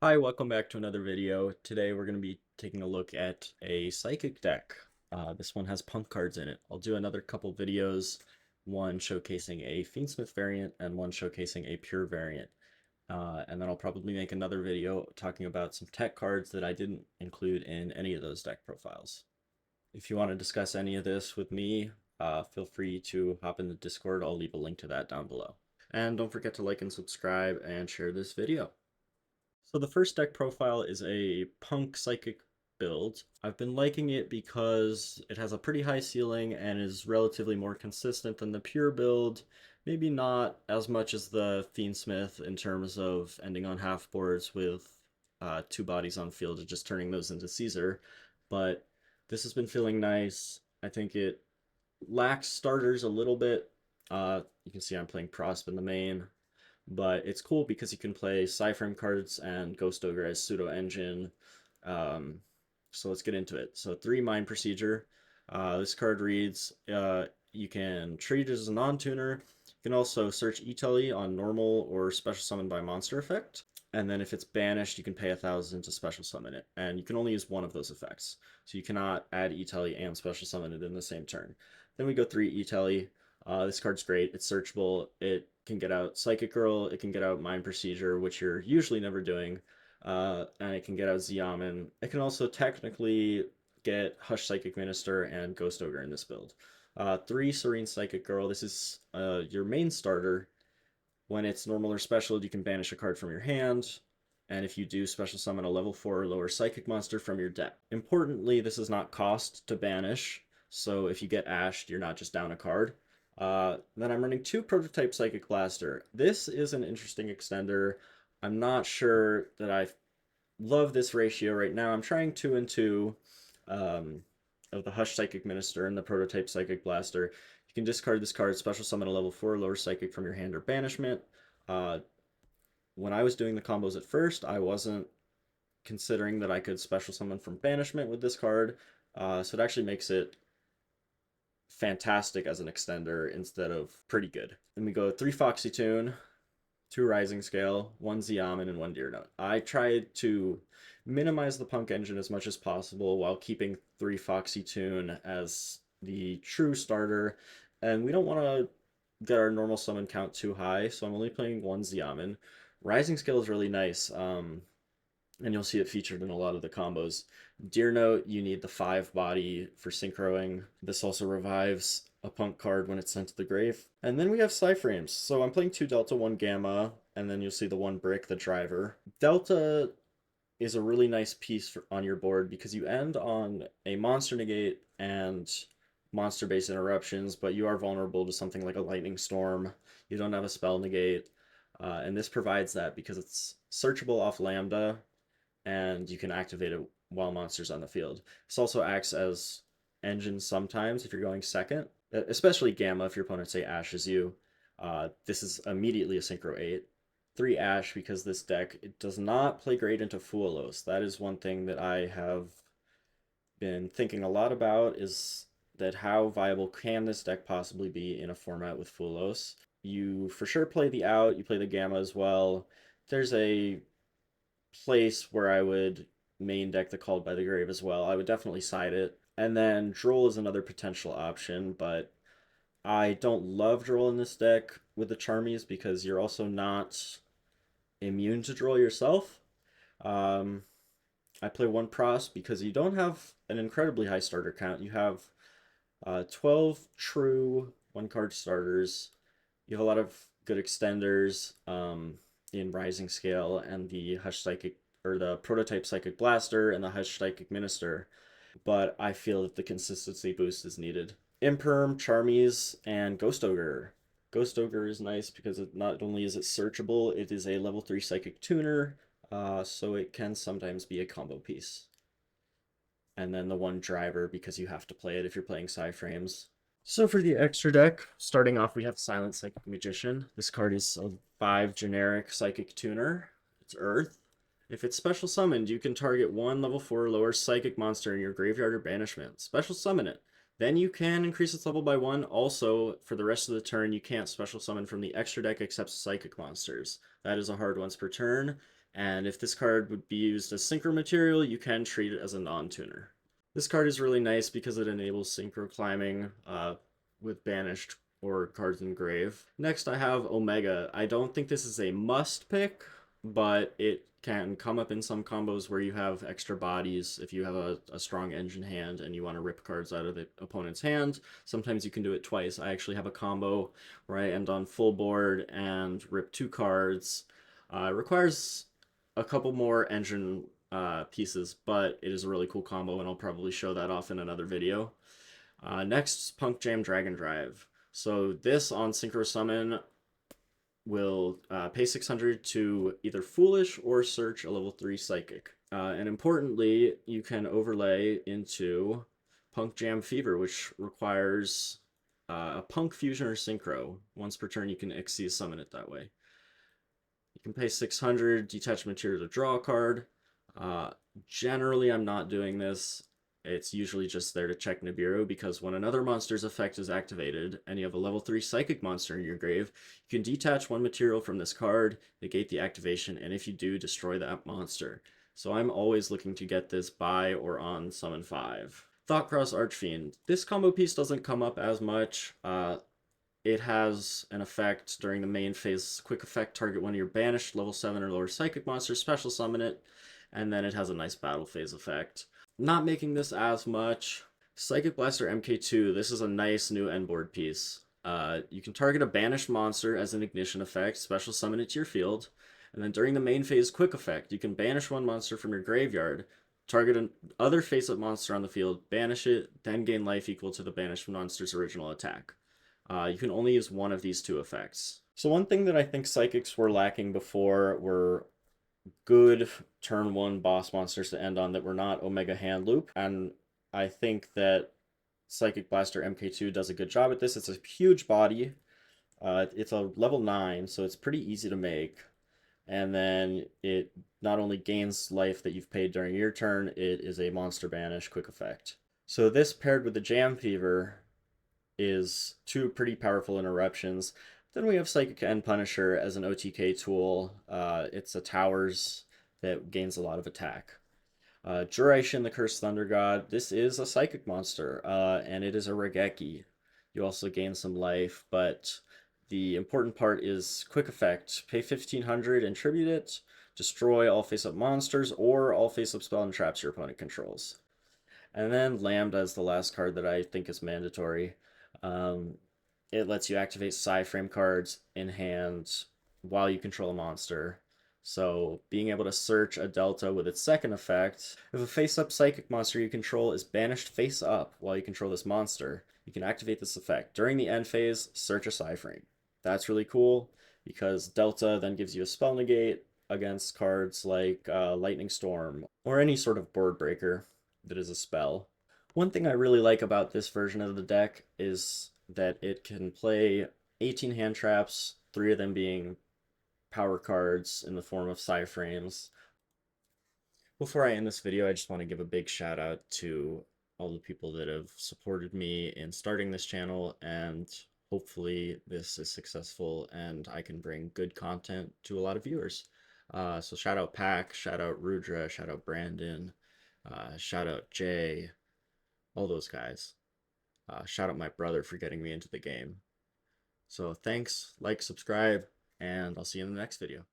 Hi, welcome back to another video. Today we're going to be taking a look at a psychic deck. This one has punk cards in it. I'll do another couple videos, one showcasing a Fiendsmith variant and one showcasing a pure variant. And then I'll probably make another video talking about some tech cards that I didn't include in any of those deck profiles. If you want to discuss any of this with me, feel free to hop in the Discord. I'll leave a link to that down below. And don't forget to like and subscribe and share this video. So the first deck profile is a Punk Psychic build. I've been liking it because it has a pretty high ceiling and is relatively more consistent than the pure build. Maybe not as much as the Fiendsmith in terms of ending on half boards with two bodies on field and just turning those into Caesar, but this has been feeling nice. I think it lacks starters a little bit. You can see I'm playing Prosp in the main, but it's cool because you can play Cyframe cards and Ghost Ogre as pseudo engine. So let's get into it. So 3 Mind Procedure. This card reads, you can treat it as a non-tuner. You can also search E-Telly on normal or special summon by monster effect. And then if it's banished, you can pay 1,000 to special summon it. And you can only use one of those effects. So you cannot add E-Telly and special summon it in the same turn. Then we go 3 E-Telly. This card's great. It's searchable. It can get out Psychic Girl. It can get out Mind Procedure, which you're usually never doing. And it can get out Xiamen. It can also technically get Hush Psychic Minister and Ghost Ogre in this build. 3 Serene Psychic Girl. This is your main starter. When it's normal or special, you can banish a card from your hand. And if you do, special summon a level 4 or lower psychic monster from your deck. Importantly, this is not cost to banish. So if you get ashed, you're not just down a card. Then I'm running 2 Prototype Psychic Blaster. This is an interesting extender. I'm not sure that I love this ratio right now. I'm trying 2 and 2 of the Hush Psychic Minister and the Prototype Psychic Blaster. You can discard this card, special summon a level 4 lower psychic from your hand or banishment. When I was doing the combos at first, I wasn't considering that I could special summon from banishment with this card. So it actually makes it fantastic as an extender instead of pretty good. Then we go 3 Foxy Tune, 2 Rising Scale, 1 Xiamen, and 1 Deer Note. I tried to minimize the Punk engine as much as possible while keeping 3 Foxy Tune as the true starter, and we don't want to get our normal summon count too high, so I'm only playing 1 Xiamen. Rising Scale is really nice, and you'll see it featured in a lot of the combos. Deer Note, you need the 5 body for synchroing. This also revives a Punk card when it's sent to the grave. And then we have Cyframes. So I'm playing 2 Delta, 1 Gamma, and then you'll see the 1 Brick, the driver. Delta is a really nice piece on your board because you end on a monster negate and monster-based interruptions, but you are vulnerable to something like a lightning storm. You don't have a spell negate, and this provides that because it's searchable off Lambda, and you can activate it while monsters on the field. This also acts as engine sometimes if you're going second, especially Gamma if your opponent, say, ashes you. This is immediately a Synchro 8. 3 Ash because this deck, it does not play great into Fuelos. That is one thing that I have been thinking a lot about, is that how viable can this deck possibly be in a format with Fuelos. You for sure play the out, you play the Gamma as well. There's a place where I would main deck the Called by the Grave as well. I would definitely side it. And then Droll is another potential option, but I don't love Droll in this deck with the Charmies because you're also not immune to Droll yourself. I play 1 Pros because you don't have an incredibly high starter count. You have 12 true 1-card starters. You have a lot of good extenders in Rising Scale and the Hush Psychic, or the Prototype Psychic Blaster and the Hush Psychic Minister, but I feel that the consistency boost is needed. Imperm, Charmies, and Ghost Ogre. Ghost Ogre is nice because it not only is it searchable, it is a level 3 Psychic Tuner, so it can sometimes be a combo piece. And then the 1 Driver because you have to play it if you're playing Cyframes. So for the extra deck, starting off we have Silent Psychic Magician. This card is a 5 generic Psychic Tuner. It's Earth. If it's special summoned, you can target 1 level 4 lower Psychic monster in your graveyard or banishment. Special summon it. Then you can increase its level by 1. Also, for the rest of the turn, you can't special summon from the extra deck except Psychic monsters. That is a hard once per turn, And if this card would be used as synchro material, you can treat it as a non-tuner. This card is really nice because it enables synchro climbing with banished or cards in grave. Next I have Omega. I don't think this is a must pick, but it can come up in some combos where you have extra bodies. If you have a strong engine hand and you want to rip cards out of the opponent's hand, sometimes you can do it twice. I actually have a combo where I end on full board and rip 2 cards. It requires a couple more engine pieces, but it is a really cool combo, and I'll probably show that off in another video. Next, Punk Jam Dragon Drive. So this on Synchro Summon will pay 600 to either Foolish or search a level 3 Psychic. And importantly, you can overlay into Punk Jam Fever, which requires a Punk Fusion or Synchro. Once per turn, you can Xyz summon it that way. You can pay 600, detach material to draw a card. Generally, I'm not doing this. It's usually just there to check Nibiru, because when another monster's effect is activated and you have a level 3 Psychic monster in your grave, you can detach 1 material from this card, negate the activation, and if you do, destroy that monster. So I'm always looking to get this by or on Summon 5. Thoughtcross Archfiend. This combo piece doesn't come up as much. It has an effect during the main phase. Quick effect, target one of your banished level 7 or lower Psychic monsters, special summon it, and then it has a nice battle phase effect. Not making this as much. Psychic Blaster MK2, this is a nice new end board piece. You can target a banished monster as an ignition effect, special summon it to your field, and then during the main phase quick effect, you can banish 1 monster from your graveyard, target another face-up monster on the field, banish it, then gain life equal to the banished monster's original attack. You can only use 1 of these 2 effects. So one thing that I think Psychics were lacking before were good turn 1 boss monsters to end on that were not Omega Hand Loop, and I think that Psychic Blaster MK2 does a good job at this. It's a huge body. It's a level 9, so it's pretty easy to make. And then it not only gains life that you've paid during your turn, it is a monster banish quick effect. So this paired with the Jam Fever is 2 pretty powerful interruptions. Then we have Psychic End Punisher as an OTK tool. It's a towers that gains a lot of attack. Duration, the Cursed Thunder God. This is a Psychic monster, and it is a Regeki. You also gain some life, but the important part is quick effect. Pay 1500 and tribute it. Destroy all face-up monsters or all face-up spell and traps your opponent controls. And then Lambda is the last card that I think is mandatory. It lets you activate Psy-Frame cards in hand while you control a monster. So being able to search a Delta with its second effect, if a face-up Psychic monster you control is banished face-up while you control this monster, you can activate this effect. During the end phase, search a Psy-Frame. That's really cool because Delta then gives you a spell negate against cards like Lightning Storm or any sort of board breaker that is a spell. One thing I really like about this version of the deck is that it can play 18 hand traps, 3 of them being power cards in the form of Psy-Frames. Before I end this video, I just want to give a big shout out to all the people that have supported me in starting this channel, and hopefully this is successful and I can bring good content to a lot of viewers. So shout out Pack, shout out Rudra, shout out Brandon, shout out Jay, all those guys. Shout out my brother for getting me into the game. So thanks, like, subscribe, and I'll see you in the next video.